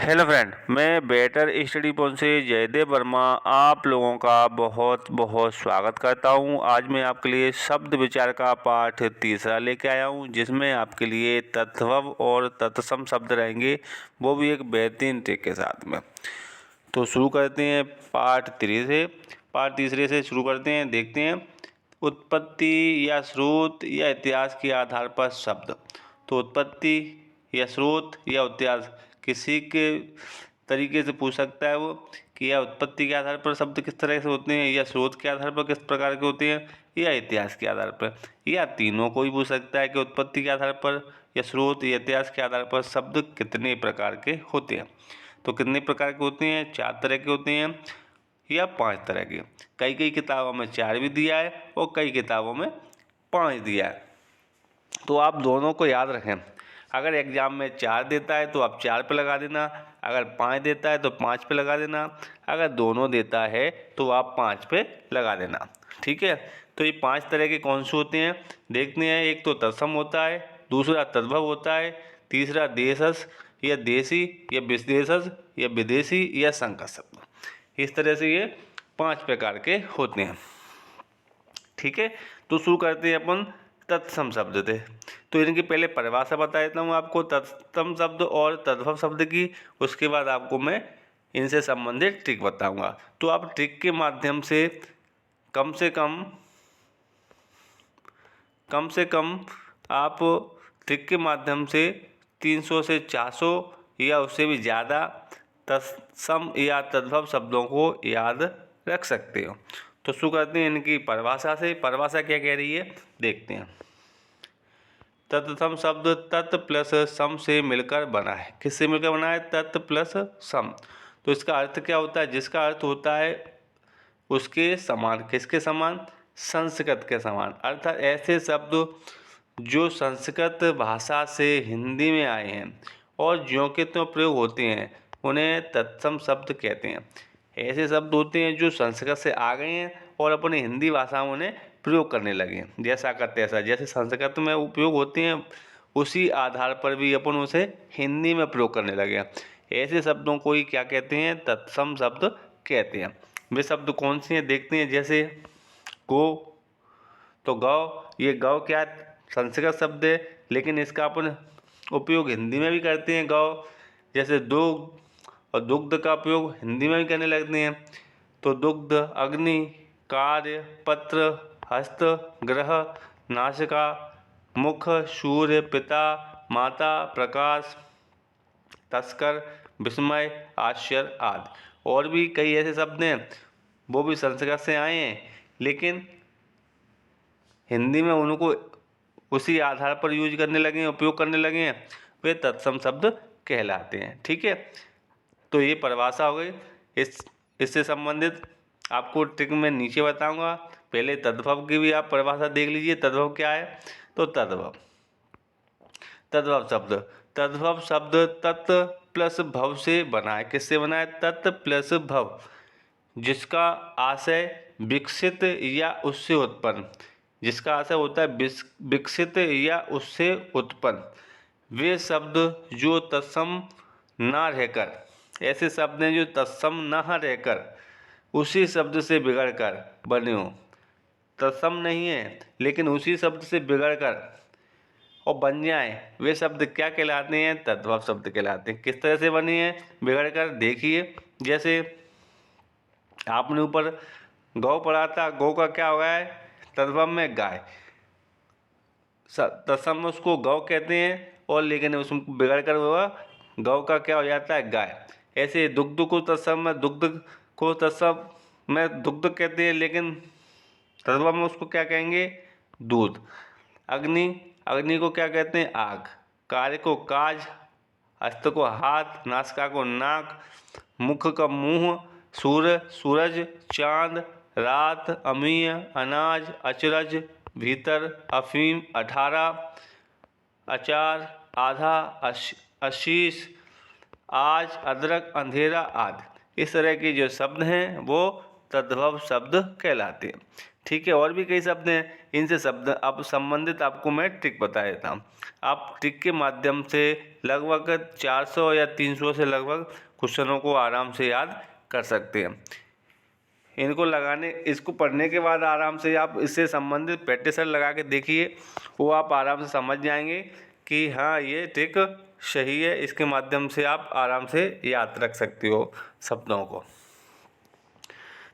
Hello friend, मैं better study point से जयदेव वर्मा आप लोगों का बहुत बहुत स्वागत करता हूं। आज मैं आपके लिए शब्द विचार का पाठ तीसरा लेके आया हूं, जिसमें आपके लिए तद्भव और तत्सम शब्द रहेंगे, वो भी एक बेहतरीन ट्रिक के साथ में। तो शुरू करते हैं पाठ तीसरे से शुरू करते हैं। देखते हैं, उत्पत्ति या स्रोत या इतिहास के आधार पर शब्द। तो उत्पत्ति या स्रोत या इतिहास किसी के तरीके से पूछ सकता है वो कि या उत्पत्ति के आधार पर शब्द किस तरह से होते हैं, या स्रोत के आधार पर किस प्रकार के होते हैं, या इतिहास के आधार पर, या तीनों को ही पूछ सकता है कि उत्पत्ति के आधार पर या स्रोत या इतिहास के आधार पर शब्द कितने प्रकार के होते हैं। तो कितने प्रकार के होते हैं? 4 तरह के होते हैं या 5 तरह के। कई कई किताबों में 4 भी दिया है और कई किताबों में 5 दिया है। तो आप दोनों को याद रखें। अगर एग्जाम में 4 देता है तो आप 4 पे लगा देना, अगर 5 देता है तो 5 पे लगा देना, अगर दोनों देता है तो आप 5 पे लगा देना। ठीक है, तो ये 5 तरह के कौन से होते हैं देखते हैं। एक तो तत्सम होता है, दूसरा तद्भव होता है, तीसरा देशज या देसी या विदेशज या विदेशी या संकर शब्द। इस तरह से ये 5 प्रकार के होते हैं। ठीक है, तो शुरू करते हैं अपन तत्सम शब्द थे। तो इनकी पहले परिभाषा बता देता हूँ आपको, तत्सम शब्द और तद्भव शब्द की। उसके बाद आपको मैं इनसे संबंधित ट्रिक बताऊंगा। तो आप ट्रिक के माध्यम से कम से कम आप ट्रिक के माध्यम से 300 से 400 या उससे भी ज़्यादा तत्सम या तद्भव शब्दों को याद रख सकते हो। तो शुरू करते हैं इनकी परिभाषा से। परिभाषा क्या कह रही है देखते हैं। तत्सम शब्द तत् प्लस सम से मिलकर बना है। किससे मिलकर बना है? तत् प्लस सम। तो इसका अर्थ क्या होता है? जिसका अर्थ होता है उसके समान। किसके समान? संस्कृत के समान। अर्थात ऐसे शब्द जो संस्कृत भाषा से हिंदी में आए हैं और ज्यों के त्यों प्रयोग होते हैं, उन्हें तत्सम शब्द कहते हैं। ऐसे शब्द होते हैं जो संस्कृत से आ गए हैं और अपनी हिंदी भाषा में उन्हें प्रयोग करने लगे हैं। जैसा का तैसा, जैसे संस्कृत में उपयोग होते हैं उसी आधार पर भी अपन उसे हिंदी में प्रयोग करने लगे हैं। ऐसे शब्दों को ही क्या कहते हैं? तत्सम शब्द कहते हैं। वे शब्द कौन से हैं देखते हैं। जैसे गो, तो गौ, ये गौ क्या संस्कृत शब्द है, लेकिन इसका अपन उपयोग हिंदी में भी करते हैं गौ। जैसे दुग्ध, और दुग्ध का उपयोग हिंदी में भी करने लगते हैं। तो दुग्ध, अग्नि, कार्य, पत्र, हस्त, ग्रह, नासिका, मुख, सूर्य, पिता, माता, प्रकाश, तस्कर, विस्मय, आश्चर्य आदि। और भी कई ऐसे शब्द हैं वो भी संस्कृत से आए हैं, लेकिन हिंदी में उनको उसी आधार पर यूज करने लगे हैं, उपयोग करने लगे हैं, वे तत्सम शब्द कहलाते हैं। ठीक है, तो ये परिभाषा हो गई। इससे संबंधित आपको ट्रिक में नीचे बताऊंगा। पहले तद्भव की भी आप परिभाषा देख लीजिए। तद्भव क्या है? तो तद्भव शब्द तत् प्लस भव से बना है। किससे बना है? तत् प्लस भव, जिसका आशय विकसित या उससे उत्पन्न, जिसका आशय होता है विकसित या उससे उत्पन्न। वे शब्द जो तत्सम ना रहकर, ऐसे शब्द हैं जो तत्सम ना रहकर उसी शब्द से बिगड़कर बने हो। तत्सम नहीं है लेकिन उसी शब्द से बिगड़कर और बन जाए, वे शब्द क्या कहलाते हैं? तद्भव शब्द कहलाते हैं। किस तरह से बने हैं? बिगड़कर। देखिए, जैसे आपने ऊपर गौ पढ़ा था, गौ का क्या हो गया है? तद्भव में गाय। तत्सम में उसको गौ कहते हैं और लेकिन उसमें बिगड़ कर हुआ गौ का क्या हो जाता है? गाय। ऐसे दुग्ध को तत्सम में दुग्ध कहते हैं, लेकिन तद्भव में उसको क्या कहेंगे? दूध। अग्नि को क्या कहते हैं? आग। कार्य को काज, हस्त को हाथ, नासिका को नाक, मुख का मुंह, सूरज, चांद, रात, अमीय, अनाज, अचरज, भीतर, अफीम, 18, अचार, आधा, आशीष, आज, अदरक, अंधेरा आदि। इस तरह के जो शब्द हैं वो तद्भव शब्द कहलाते हैं। ठीक है, और भी कई शब्द हैं, इनसे शब्द अब संबंधित आपको मैं ट्रिक बता देता हूँ। आप ट्रिक के माध्यम से लगभग 400 या 300 से लगभग क्वेश्चनों को आराम से याद कर सकते हैं। इसको पढ़ने के बाद आराम से आप इससे संबंधित प्रैक्टिस लगा के देखिए, वो आप आराम से समझ जाएंगे कि हाँ ये ट्रिक सही है। इसके माध्यम से आप आराम से याद रख सकते हो शब्दों को।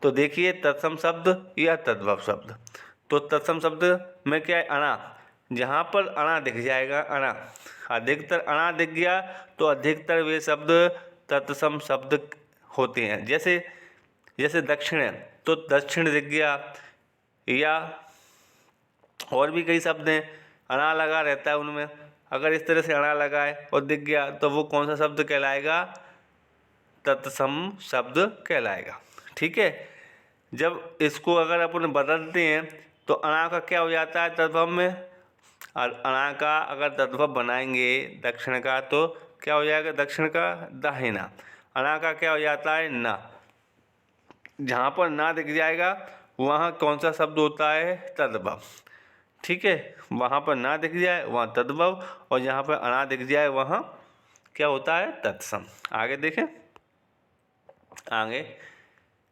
तो देखिए, तत्सम शब्द या तद्भव शब्द। तो तत्सम शब्द में क्या है, अणा, जहाँ पर अणा दिख जाएगा, अणा, अधिकतर अणा दिख गया तो अधिकतर वे शब्द तत्सम शब्द होते हैं। जैसे दक्षिण है तो दक्षिण दिख गया, या और भी कई शब्द हैं अणा लगा रहता है उनमें, अगर इस तरह से अणा लगा है और दिख गया तो वो कौन सा शब्द कहलाएगा, तत्सम शब्द कहलाएगा। ठीक है, जब इसको अगर अपन बदलते हैं तो अणा का क्या हो जाता है तद्भव में, और अणा का अगर तद्भव बनाएंगे दक्षिण का तो क्या हो जाएगा, दक्षिण का दाहिना। अणा का क्या हो जाता है, ना, जहाँ पर ना दिख जाएगा वहाँ कौन सा शब्द होता है, तद्भव। ठीक है, वहाँ पर ना दिख जाए वहाँ तद्भव, और जहाँ पर अणा दिख जाए वहाँ क्या होता है, तत्सम। आगे देखें,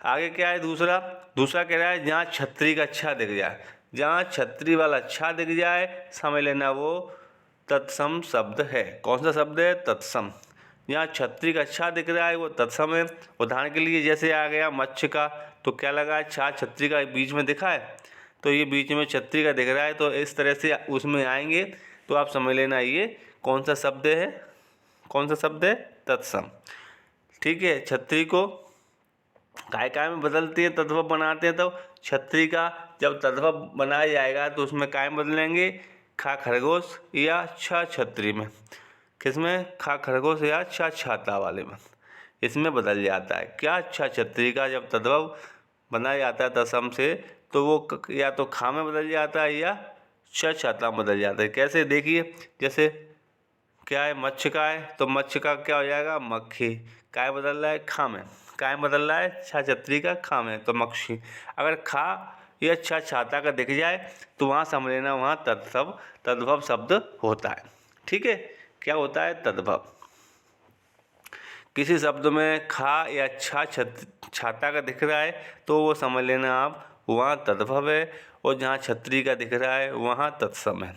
आगे क्या है, दूसरा कह रहा है जहाँ छतरी का अच्छा दिख जाए, जहाँ छतरी वाला अच्छा दिख जाए समझ लेना वो तत्सम शब्द है। कौन सा शब्द है, तत्सम। जहाँ छतरी का अच्छा दिख रहा है वो तत्सम है। उदाहरण के लिए जैसे आ गया मच्छ का, तो क्या लगा है, छा छतरी का बीच में दिखा है, तो ये बीच में छतरी का दिख रहा है, तो इस तरह से उसमें आएंगे तो आप समझ लेना ये कौन सा शब्द है, कौन सा शब्द है, तत्सम। ठीक है, छतरी को काय में बदलते हैं, तद्भव बनाते हैं, तो छतरी का जब तद्भव बनाया जाएगा तो उसमें काय में बदलेंगे, खा खरगोश या छ छतरी में। किसमें, खा खरगोश या छ छाता वाले में, इसमें बदल जाता है। क्या, छ छतरी का जब तद्भव बनाया जाता है तत्सम से तो वो या तो खा में बदल जाता है या छ छाता में बदल जाता है। कैसे, देखिए, जैसे क्या है, मच्छ का है तो मच्छ का क्या हो जाएगा, मक्खी। काय बदल रहा है, खा में, काय बदल रहा है, छा छतरी का खा में, तो मक्खी। अगर खा या छ छाता का दिख जाए तो वहाँ समझ लेना वहाँ तद्भव शब्द होता है। ठीक है, क्या होता है, तद्भव। किसी शब्द में खा या छा छाता का दिख रहा है तो वो समझ लेना आप वहाँ तद्भव है, और जहाँ छतरी का दिख रहा है वहाँ तत्सम है।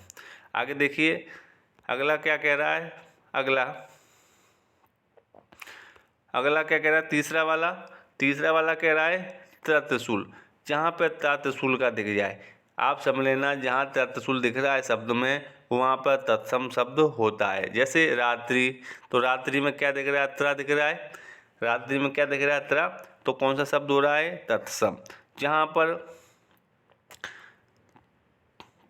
आगे देखिए, अगला क्या कह रहा है, अगला क्या कह रहा है, तीसरा वाला कह रहा है त्रिशूल। जहाँ पर त्रिशूल का दिख जाए आप समझ लेना जहाँ त्रिशूल दिख रहा है शब्द में वहाँ पर तत्सम शब्द होता है। जैसे रात्रि, तो रात्रि में क्या दिख रहा है, त्रा दिख रहा है, रात्रि में क्या दिख रहा है, त्रा, तो कौन सा शब्द हो रहा है, तत्सम। जहाँ पर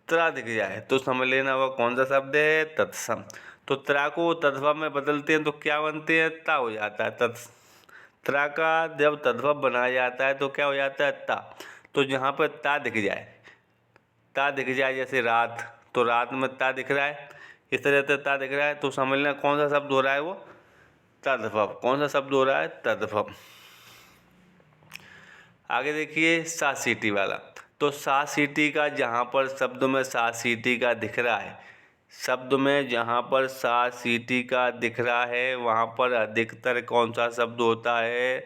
त्रा दिख जाए तो समझ लेना वह कौन सा शब्द है, तत्सम। तो त्रा को तद्भव में बदलते हैं तो क्या बनते हैं, ता हो जाता है। त्रा का जब तद्भव बनाया जाता है तो क्या हो जाता है, ता। तो जहाँ पर ता दिख जाए, जैसे रात, तो रात में ता दिख रहा है, इस तरह से ता दिख रहा है तो समझ लेना कौन सा शब्द हो रहा है, वो तद्भव। कौन सा शब्द हो रहा है, तद्भव। आगे देखिए, सा सीटी वाला। तो सा सीटी का जहाँ पर शब्द में सा सीटी का दिख रहा है, शब्द में जहाँ पर सा सीटी का दिख रहा है वहाँ पर अधिकतर कौन सा शब्द होता है,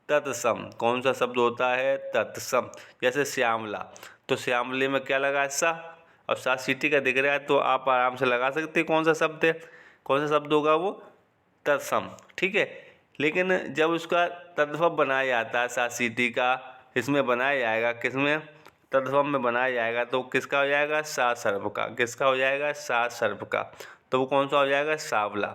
तत्सम। कौन सा शब्द होता है, तत्सम। जैसे श्यामला, तो श्यामले में क्या लगा है, सा, और सा सीटी का दिख रहा है तो आप आराम से लगा सकते हैं कौन सा शब्द है, कौन सा शब्द होगा वो, तत्सम। ठीक है, लेकिन जब उसका तद्भव बनाया जाता है सा सीटी का, इसमें बनाया जाएगा, किसमें, तद्भव में बनाया जाएगा, तो किसका हो जाएगा, सा सर्प का। किसका हो जाएगा, सा सर्प का। तो वो कौन सा हो जाएगा, सावला।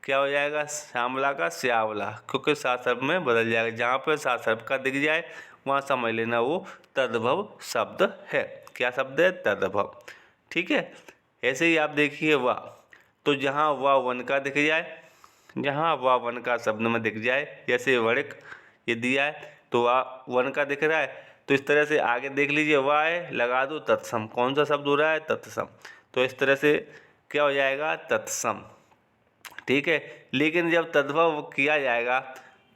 क्या हो जाएगा, श्यामला का श्यावला, क्योंकि सा सर्प में बदल जाएगा। जहाँ पर सा सर्प का दिख जाए वहाँ समझ लेना वो तद्भव शब्द है। क्या शब्द है, तद्भव। ठीक है, ऐसे ही आप देखिए वाह, तो जहाँ वाह वन का दिख जाए, जहाँ वाह वन का शब्द में दिख जाए, जैसे वणिक ये दिया है तो वाह वन का दिख रहा है, तो इस तरह से आगे देख लीजिए, वाह है, लगा दो तत्सम। कौन सा शब्द हो रहा है, तत्सम। तो इस तरह से क्या हो जाएगा, तत्सम। ठीक है, लेकिन जब तद्भव किया जाएगा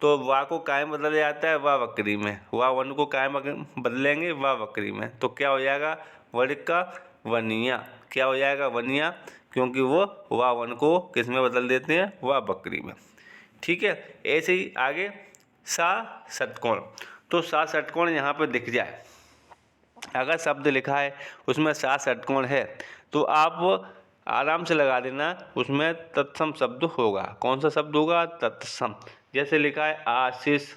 तो वा को कायम बदल जाता है वा वक्री में, वा वन को कायम बदलेंगे वा वक्री में, तो क्या हो जाएगा वर्ग का वनिया। क्या हो जाएगा वनिया, क्योंकि वो वा वन को किस में बदल देते हैं वा वक्री में। ठीक है, ऐसे ही आगे सा षटकोण। तो सा षटकोण यहाँ पर दिख जाए, अगर शब्द लिखा है उसमें सा षटकोण है तो आप आराम से लगा देना, उसमें तत्सम शब्द होगा। कौन सा शब्द होगा तत्सम। जैसे लिखा है आशीष,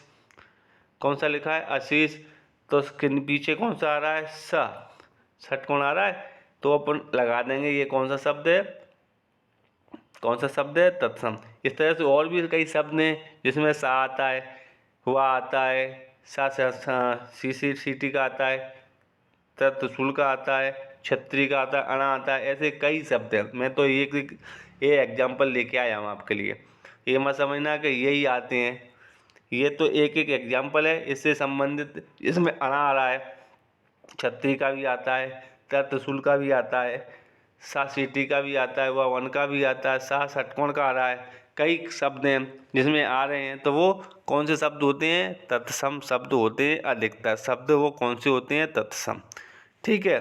कौन सा लिखा है आशीष, तो उसके पीछे कौन सा आ रहा है सा, षटकोण आ रहा है, तो अपन लगा देंगे ये कौन सा शब्द है, कौन सा शब्द है तत्सम। इस तरह से और भी कई शब्द हैं जिसमें सा आता है, हुआ आता है, सा सीसी सीटी का आता है, तत्शूल का आता है, छत्री का आता है, अणा आता है, ऐसे कई शब्द हैं। मैं तो ये एग्जाम्पल लेके आया हूँ आपके लिए, ये मत समझना कि यही आते हैं, ये तो एक एक एग्जाम्पल है इससे संबंधित। इसमें अणा आ रहा है, छत्री का भी आता है, तत्शूल का भी आता है, सा सीटी का भी आता है, वह वन का भी आता है, सा षटकोण का आ रहा है, कई शब्द हैं जिसमें आ रहे हैं। तो वो कौन से शब्द होते हैं तत्सम शब्द होते हैं, अधिकतर शब्द वो कौन से होते हैं तत्सम। ठीक है,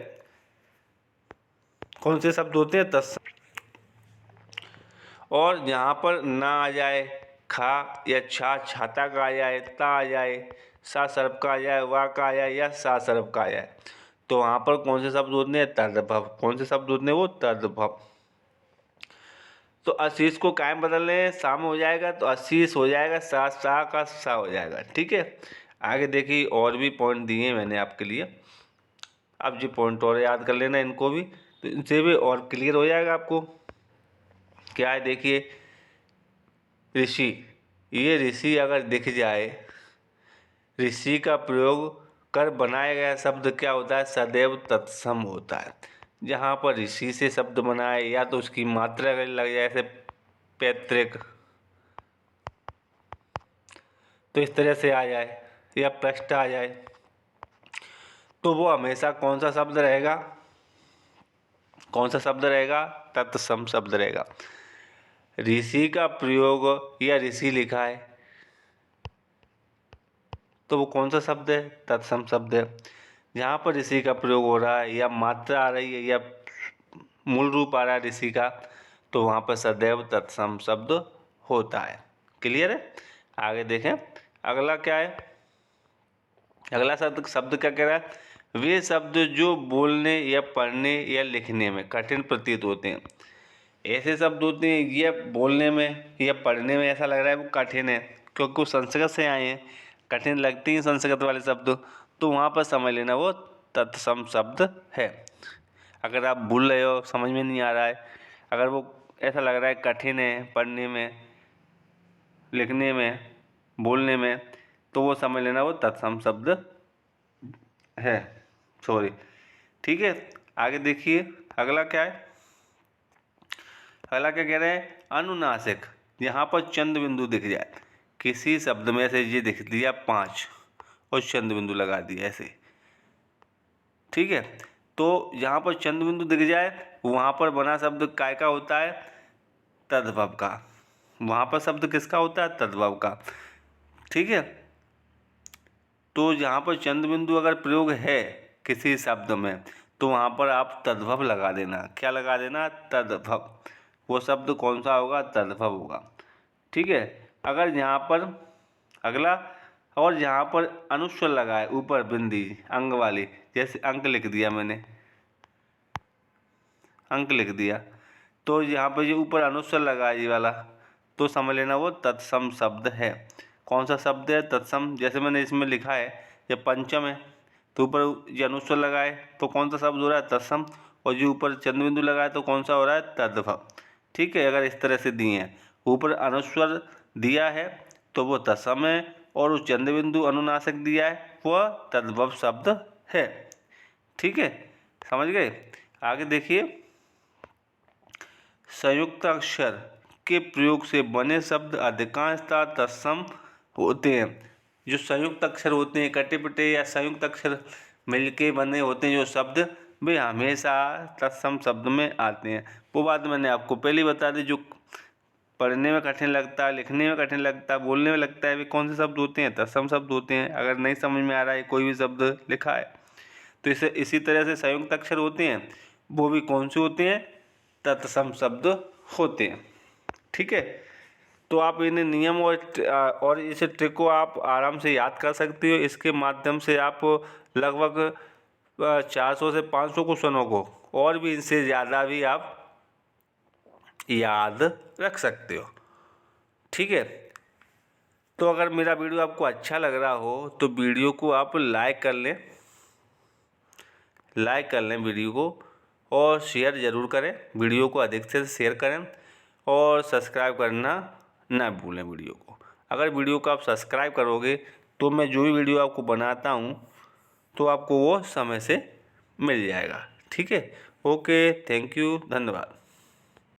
कौन से शब्द होते हैं तत्सम। और यहाँ पर ना आ जाए खा या छा छाता का आ जाए, ता आ जाए, सा सर्प का आ जाए, वा का आ जाए या सा सर्प का आ जाए, तो वहाँ पर कौन से शब्द होते हैं तर्भव। कौन से शब्द होते हैं वो तर्भव। तो आशीष को कायम बदल लें, सा में हो जाएगा तो आशीष हो जाएगा, सा का सा हो जाएगा। ठीक है, आगे देखिए और भी पॉइंट दिए मैंने आपके लिए, अब जो पॉइंट और याद कर लेना इनको भी, तो इनसे भी और क्लियर हो जाएगा आपको। क्या है देखिए, ऋषि, ये ऋषि अगर दिख जाए, ऋषि का प्रयोग कर बनाया गया शब्द क्या होता है सदैव तत्सम होता है। जहाँ पर ऋषि से शब्द बनाए या तो उसकी मात्रा अगर लग जाए, जैसे पैतृक, तो इस तरह से आ जाए, या पृष्ठ आ जाए, तो वो हमेशा कौन सा शब्द रहेगा, कौन सा शब्द रहेगा तत्सम शब्द रहेगा। ऋषि का प्रयोग या ऋषि लिखा है तो वो कौन सा शब्द है तत्सम शब्द है। जहाँ पर ऋषि का प्रयोग हो रहा है या मात्रा आ रही है या मूल रूप आ रहा है ऋषि का, तो वहाँ पर सदैव तत्सम शब्द होता है। क्लियर है, आगे देखें अगला क्या है। अगला शब्द क्या कह रहा है, वे शब्द जो बोलने या पढ़ने या लिखने में कठिन प्रतीत होते हैं। ऐसे शब्द होते हैं ये बोलने में या पढ़ने में ऐसा लग रहा है वो कठिन है, क्योंकि वो संस्कृत से आए हैं, कठिन लगती हैं संस्कृत वाले शब्द, तो वहाँ पर समझ लेना वो तत्सम शब्द है। अगर आप भूल रहे हो, समझ में नहीं आ रहा है, अगर वो ऐसा लग रहा है कठिन है पढ़ने में, लिखने में, बोलने में, तो वो समझ लेना वो तत्सम शब्द है, सॉरी। ठीक है, आगे देखिए अगला क्या है। अगला क्या कह रहे हैं, अनुनासिक, यहाँ पर चंद्र बिंदु दिख जाए, किसी शब्द में से ये दिख दिया 5 और चंद्र बिंदु लगा दिया ऐसे। ठीक है, तो यहाँ पर चंद्र बिंदु दिख जाए, वहाँ पर बना शब्द काय का होता है तद्भव का, वहाँ पर शब्द किसका होता है तद्भव का। ठीक है, तो यहाँ पर चंद्र बिंदु अगर प्रयोग है किसी शब्द में, तो वहाँ पर आप तद्भव लगा देना। क्या लगा देना तद्भव, वो शब्द कौन सा होगा तद्भव होगा। ठीक है, अगर यहाँ पर अगला, और यहाँ पर अनुस्वर लगा है ऊपर बिंदी अंग वाली, जैसे अंक लिख दिया मैंने, अंक लिख दिया, तो यहाँ पर ये ऊपर अनुस्वर लगा है ये वाला, तो समझ लेना वो तत्सम शब्द है। कौन सा शब्द है तत्सम, जैसे मैंने इसमें लिखा है ये पंचम है, तो ऊपर ये अनुस्वर लगा है तो कौन सा शब्द हो रहा है तत्सम, और जो ऊपर चंद्र बिंदु लगा है तो कौन सा हो रहा है तद्भव। ठीक है, अगर इस तरह से दिए हैं, ऊपर अनुस्वर दिया है तो वो तत्सम है, और उस चंद्र बिंदु अनुनासिक दिया है वह तद्भव शब्द है। ठीक है, समझ गए। आगे देखिए, संयुक्त अक्षर के प्रयोग से बने शब्द अधिकांशतः तत्सम होते हैं। जो संयुक्त अक्षर होते हैं, कटे पिटे या संयुक्त अक्षर मिलके बने होते हैं जो शब्द, वे हमेशा तत्सम शब्द में आते हैं। वो बात मैंने आपको पहले बता दी, जो पढ़ने में कठिन लगता है, लिखने में कठिन लगता है, बोलने में लगता है वे कौन से शब्द होते हैं, तत्सम शब्द होते हैं। अगर नहीं समझ में आ रहा है कोई भी शब्द लिखा है तो इसी तरह से संयुक्त अक्षर होते हैं, वो भी कौन से होते हैं, तत्सम शब्द होते हैं। ठीक है, तो आप इन नियम और इस ट्रिक को आप आराम से याद कर सकते हो। इसके माध्यम से आप लगभग 400 से 500 क्वेश्चनों को और भी इनसे ज़्यादा भी आप याद रख सकते हो। ठीक है, तो अगर मेरा वीडियो आपको अच्छा लग रहा हो तो वीडियो को आप लाइक कर लें वीडियो को, और शेयर ज़रूर करें, वीडियो को अधिक से शेयर करें, और सब्सक्राइब करना ना भूलें वीडियो को। अगर वीडियो को आप सब्सक्राइब करोगे तो मैं जो भी वीडियो आपको बनाता हूँ तो आपको वो समय से मिल जाएगा। ठीक है, ओके, थैंक यू, धन्यवाद।